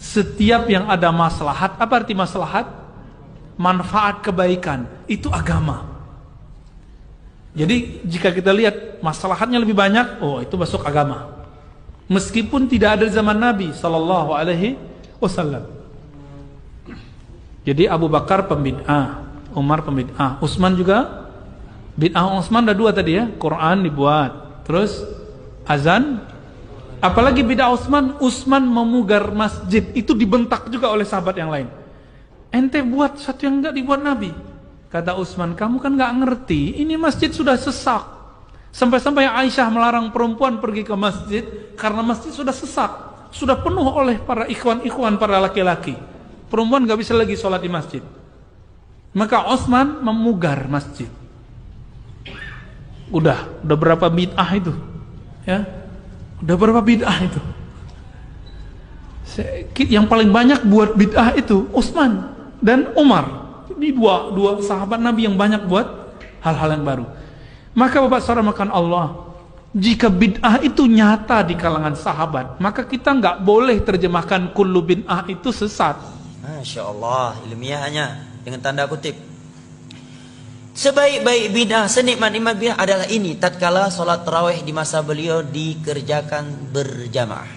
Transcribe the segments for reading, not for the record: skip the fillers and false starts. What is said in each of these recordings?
Setiap yang ada maslahat, apa arti maslahat? Manfaat kebaikan, itu agama. Jadi jika kita lihat maslahatnya lebih banyak, oh itu masuk agama. Meskipun tidak ada zaman Nabi sallallahu alaihi wasallam. Jadi Abu Bakar pembid'ah, Umar pembid'ah, Utsman juga bid'ah. Utsman ada 2 tadi ya, Quran dibuat, terus azan. Apalagi bid'ah Utsman, Utsman memugar masjid, itu dibentak juga oleh sahabat yang lain. Ente buat sesuatu yang enggak dibuat Nabi. Kata Utsman, kamu kan enggak ngerti, ini masjid sudah sesak. Sampai-sampai Aisyah melarang perempuan pergi ke masjid karena masjid sudah sesak, sudah penuh oleh para ikhwan-ikhwan, para laki-laki. Perempuan enggak bisa lagi sholat di masjid. Maka Utsman memugar masjid. Udah berapa bid'ah itu? Ya. Udah berapa bid'ah itu? Yang paling banyak buat bid'ah itu Utsman dan Umar. Ini dua sahabat Nabi yang banyak buat hal-hal yang baru. Maka Bapak saudara makan Allah, jika bid'ah itu nyata di kalangan sahabat, maka kita nggak boleh terjemahkan kullu bid'ah itu sesat. Masya Allah, ilmiahnya dengan tanda kutip. Sebaik-baik bid'ah, senikmat-nikmat bid'ah adalah ini, tatkala sholat tarawih di masa beliau dikerjakan berjamaah.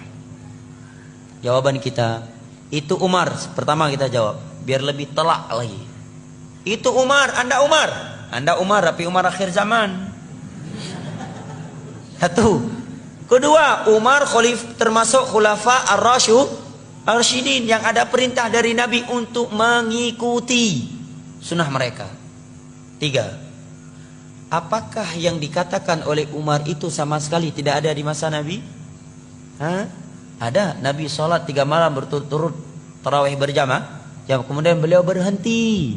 Jawaban kita, itu Umar. Pertama kita jawab, biar lebih telak lagi. Itu Umar, Anda Umar. Anda Umar, tapi Umar akhir zaman. Satu. Kedua, Umar termasuk khulafa ar-rasyidin yang ada perintah dari Nabi untuk mengikuti sunnah mereka. 3. Apakah yang dikatakan oleh Umar itu sama sekali tidak ada di masa Nabi? Ada. Nabi sholat 3 malam berturut-turut tarawih berjamaah. Kemudian beliau berhenti.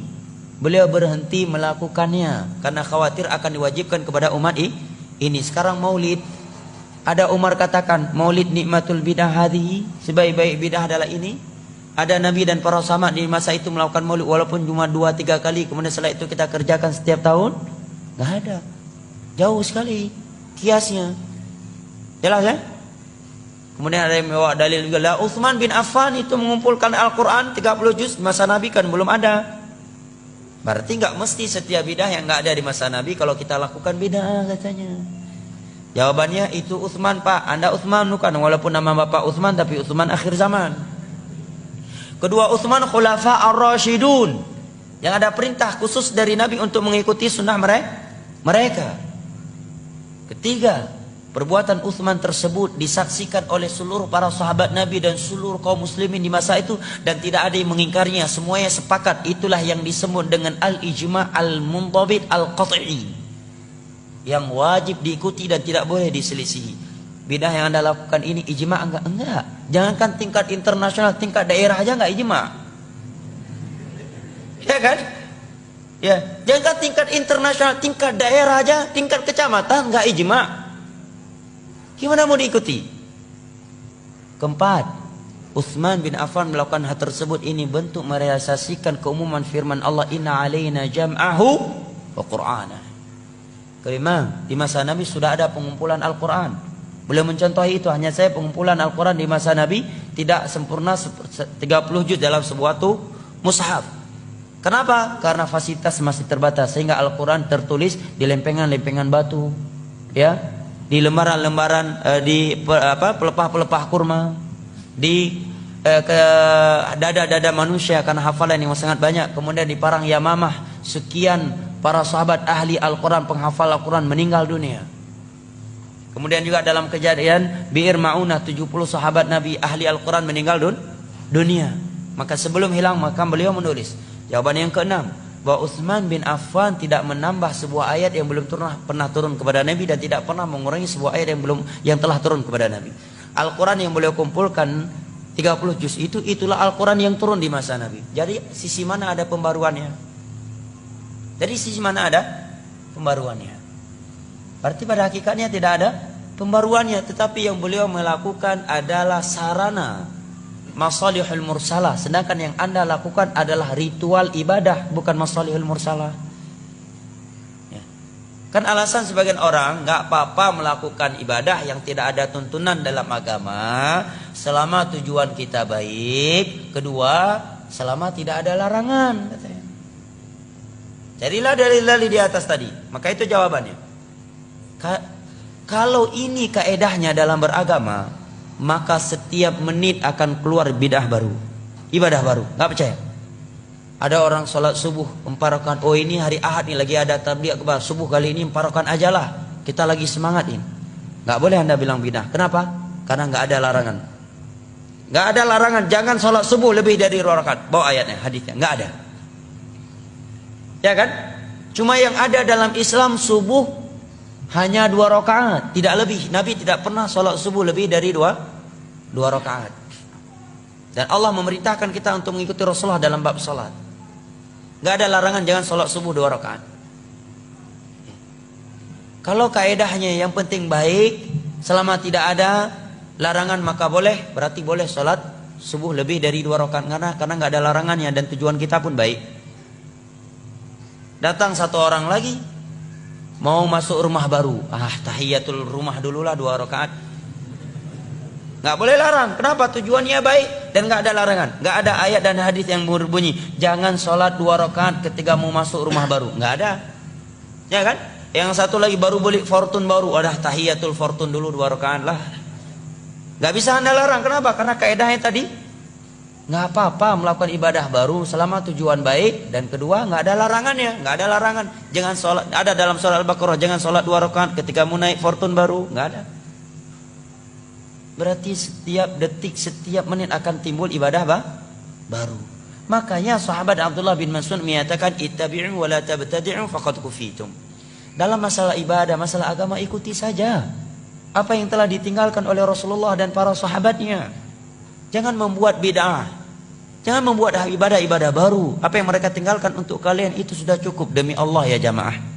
Beliau berhenti melakukannya karena khawatir akan diwajibkan kepada umat ini. Sekarang maulid, ada Umar katakan maulid nikmatul bidah hadhihi, sebaik-baik bidah adalah ini. Ada Nabi dan para sahabat di masa itu melakukan maulid walaupun cuma 2-3 kali, kemudian setelah itu kita kerjakan setiap tahun? Nggak ada. Jauh sekali kiasnya. Jelas ya? Kemudian ada yang membawa dalil juga, lah Utsman bin Affan itu mengumpulkan Al-Quran 30 juz, masa Nabi kan belum ada. Berarti nggak mesti setiap bidah yang nggak ada di masa Nabi kalau kita lakukan bidah katanya. Jawabannya itu Utsman Pak, Anda Utsman bukan, walaupun nama bapak Utsman tapi Utsman akhir zaman. Kedua, Utsman khulafa ar-rasyidun yang ada perintah khusus dari Nabi untuk mengikuti sunnah mereka. Ketiga, perbuatan Utsman tersebut disaksikan oleh seluruh para sahabat Nabi dan seluruh kaum muslimin di masa itu dan tidak ada yang mengingkarinya, semuanya sepakat. Itulah yang disebut dengan al-ijma' al-muntabit al-qat'i, yang wajib diikuti dan tidak boleh diselisihi. Bidah yang Anda lakukan ini ijma' enggak. Jangankan tingkat internasional, tingkat daerah aja enggak ijma'. Ya kan? Ya, jangankan tingkat internasional, tingkat daerah aja, tingkat kecamatan enggak ijma'. Gimana mau diikuti? Keempat, Utsman bin Affan melakukan hal tersebut ini bentuk merealisasikan keumuman firman Allah, inna alaina jam'ahu wa qur'ana. Kelima, di masa Nabi sudah ada pengumpulan Al-Quran. Beliau mencontohi itu, hanya saya pengumpulan Al-Quran di masa Nabi tidak sempurna 30 juz dalam sebuah mushaf. Kenapa? Karena fasilitas masih terbatas sehingga Al-Quran tertulis di lempengan-lempengan batu, ya, di lembaran-lembaran, di pelepah-pelepah kurma, di dada-dada manusia karena hafalan yang sangat banyak. Kemudian di parang Yamamah sekian para sahabat ahli Al-Quran, penghafal Al-Quran meninggal dunia. Kemudian juga dalam kejadian Bi'ir Ma'unah 70 sahabat Nabi ahli Al-Quran meninggal dunia. Maka sebelum hilang maka beliau menulis. Jawaban yang keenam, bahwa Utsman bin Affan tidak menambah sebuah ayat yang belum pernah turun kepada Nabi dan tidak pernah mengurangi sebuah ayat yang telah turun kepada Nabi. Al-Quran yang beliau kumpulkan 30 juz itulah Al-Quran yang turun di masa Nabi. Jadi sisi mana ada pembaruannya? Dari sisi mana ada pembaruannya? Berarti pada hakikatnya tidak ada pembaruannya, tetapi yang beliau melakukan adalah sarana masalihul mursalah, sedangkan yang Anda lakukan adalah ritual ibadah, bukan masalihul mursalah. Ya. Kan alasan sebagian orang nggak apa-apa melakukan ibadah yang tidak ada tuntunan dalam agama selama tujuan kita baik, kedua selama tidak ada larangan katanya. Jadilah dalil-dalil di atas tadi. Maka itu jawabannya. Kalau ini kaedahnya dalam beragama, maka setiap menit akan keluar bidah baru, ibadah baru. Nggak percaya? Ada orang sholat subuh 4 rakaat. Oh ini hari Ahad nih lagi ada tabligh akbar. Subuh kali ini 4 rakaat aja lah. Kita lagi semangat ini. Nggak boleh Anda bilang bidah. Kenapa? Karena nggak ada larangan. Nggak ada larangan. Jangan sholat subuh lebih dari 2 rakaat. Bawa ayatnya, hadisnya. Nggak ada. Ya kan? Cuma yang ada dalam Islam subuh hanya 2 rakaat, tidak lebih. Nabi tidak pernah sholat subuh lebih dari 2 rakaat. Dan Allah memerintahkan kita untuk mengikuti Rasulullah dalam bab sholat. Gak ada larangan jangan sholat subuh 2 rakaat. Kalau kaedahnya yang penting baik, selama tidak ada larangan maka boleh, berarti boleh sholat subuh lebih dari 2 rakaat karena gak ada larangannya dan tujuan kita pun baik. Datang satu orang lagi mau masuk rumah baru, tahiyatul rumah dululah 2 rakaat. Nggak boleh larang. Kenapa? Tujuannya baik dan nggak ada larangan. Nggak ada ayat dan hadis yang berbunyi jangan sholat 2 rakaat ketika mau masuk rumah baru. Nggak ada. Ya kan? Yang satu lagi baru beli fortune baru, ada tahiyatul fortune dulu 2 rakaat lah. Nggak bisa Anda larang. Kenapa? Karena kaedahnya tadi nggak apa-apa melakukan ibadah baru selama tujuan baik dan kedua nggak ada larangannya. Nggak ada larangan. Jangan sholat. Ada dalam surah Al-Baqarah jangan sholat 2 rakaat ketika mau naik fortune baru. Nggak ada. Berarti setiap detik, setiap menit akan timbul ibadah baru. Makanya sahabat Abdullah bin Mas'ud menyatakan ittabi'u wa la tabtadi'u faqad kufitum. Dalam masalah ibadah, masalah agama ikuti saja apa yang telah ditinggalkan oleh Rasulullah dan para sahabatnya. Jangan membuat bid'ah. Jangan membuat ibadah-ibadah baru. Apa yang mereka tinggalkan untuk kalian itu sudah cukup demi Allah ya jamaah.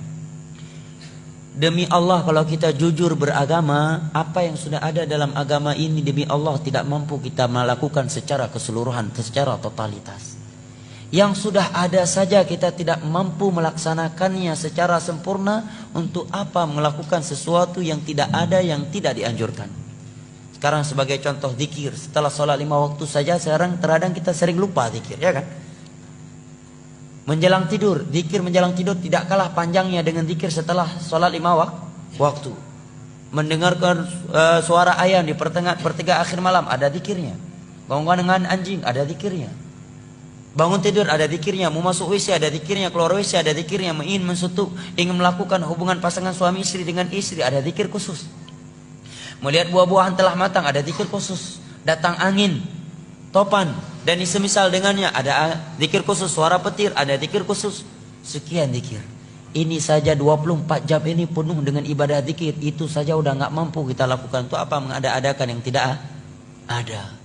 Demi Allah kalau kita jujur beragama, apa yang sudah ada dalam agama ini demi Allah tidak mampu kita melakukan secara keseluruhan, secara totalitas. Yang sudah ada saja kita tidak mampu melaksanakannya secara sempurna, untuk apa melakukan sesuatu yang tidak ada, yang tidak dianjurkan. Sekarang sebagai contoh zikir, setelah sholat 5 waktu saja sekarang terkadang kita sering lupa zikir, ya kan? Menjelang tidur, zikir menjelang tidur tidak kalah panjangnya dengan zikir setelah sholat 5 waktu. Mendengarkan suara ayam di pertigaan akhir malam, ada zikirnya. Bangun dengan anjing, ada zikirnya. Bangun tidur, ada zikirnya. Mau masuk WC, ada zikirnya. Keluar WC, ada zikirnya. Ingin mensutuk, ingin melakukan hubungan pasangan suami istri dengan istri, ada zikir khusus. Melihat buah-buahan telah matang, ada zikir khusus. Datang angin, topan dan semisal dengannya, ada zikir khusus. Suara petir, ada zikir khusus. Sekian zikir. Ini saja 24 jam ini penuh dengan ibadah zikir. Itu saja udah nggak mampu kita lakukan. Itu apa mengada-adakan yang tidak ada.